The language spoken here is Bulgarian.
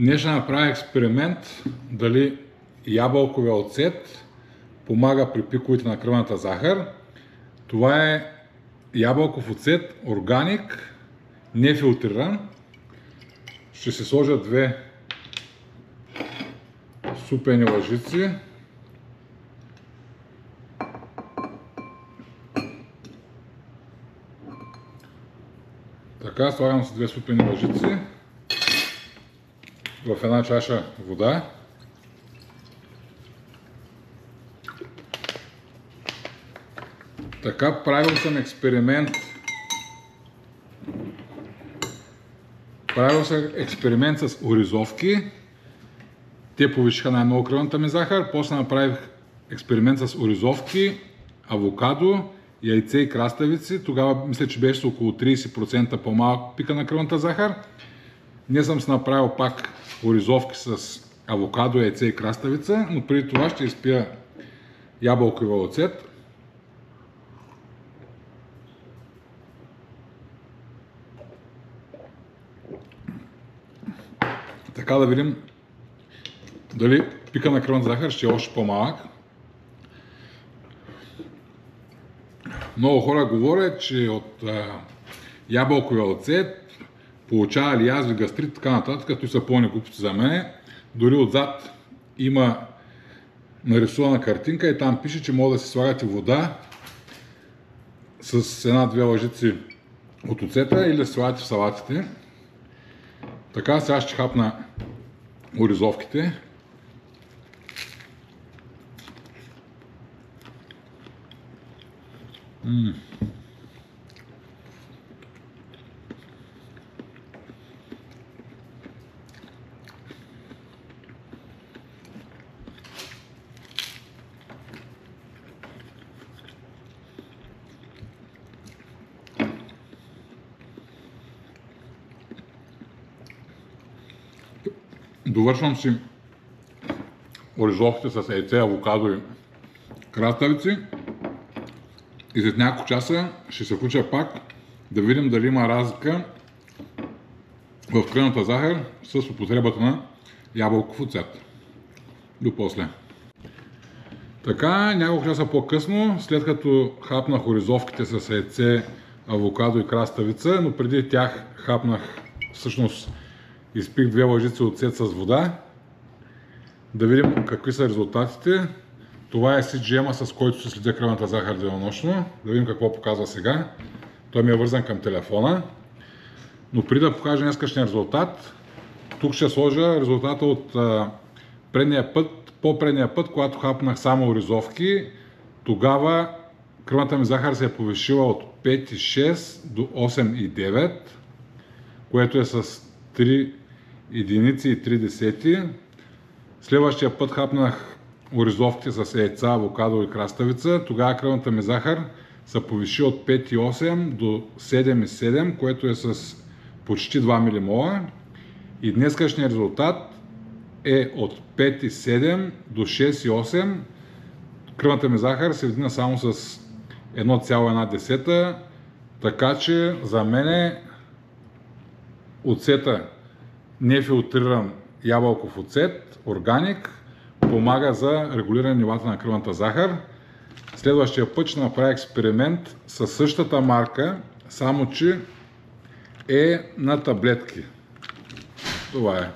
Днес ще направя експеримент дали ябълковия оцет помага при пиковете на кръвната захар. Това е ябълков оцет, органик, нефилтриран. Ще се сложа две супени лъжици. Така, слагам с две супени лъжици в една чаша вода. Така, правил съм експеримент. Правил съм експеримент с оризовки. Те повишиха най-много кръвната ми захар. После направих експеримент с оризовки, авокадо, яйце и краставици. Тогава мисля, че беше с около 30% по-малък пика на кръвната захар. Днес съм си направил пак оризовки с авокадо, яйце и краставица, но преди това ще изпия ябълковия оцет. Така да видим дали пика на кръвната захар ще е още по-малък. Много хора говорят, че от ябълковия оцет получавали язви, гастрит, така нататък, като са пълни глупости за мен. Дори отзад има нарисувана картинка и там пише, че може да си слагате вода с една-две лъжици от оцета или да си слагате в салатите. Така, сега ще хапна оризовките. Довършвам си оризовките с яйце, авокадо и краставици и след няколко часа ще се включа пак да видим дали има разлика в кръвната захар с употребата на ябълков оцет. До после. Така, няколко часа по-късно, след като хапнах оризовките с яйце, авокадо и краставица, но преди тях хапнах, всъщност изпих две лъжици оцет с вода. Да видим какви са резултатите. Това е CGM-а, с който се следя кръвната захар денонощно. Да видим какво показва сега. Той ми е вързан към телефона. Но преди да покажа днескашния резултат, тук ще сложа резултата от предния път, по-предния път, когато хапнах само оризовки. Тогава кръвната ми захар се е повишила от 5,6 до 8,9, което е с 3 единици и 3 десети. Следващия път хапнах оризовки с яйца, авокадо и краставица. Тогава кръвната ми захар се повиши от 5,8 до 7,7, което е с почти 2 милимола. И днескашният резултат е от 5,7 до 6,8. Кръвната ми захар се вдигна само с 1,1, така че за мен оцета, нефилтриран ябълков оцет, органик, помага за регулиране нивата на кръвната захар. Следващия път ще направя експеримент със същата марка, само че е на таблетки. Това е.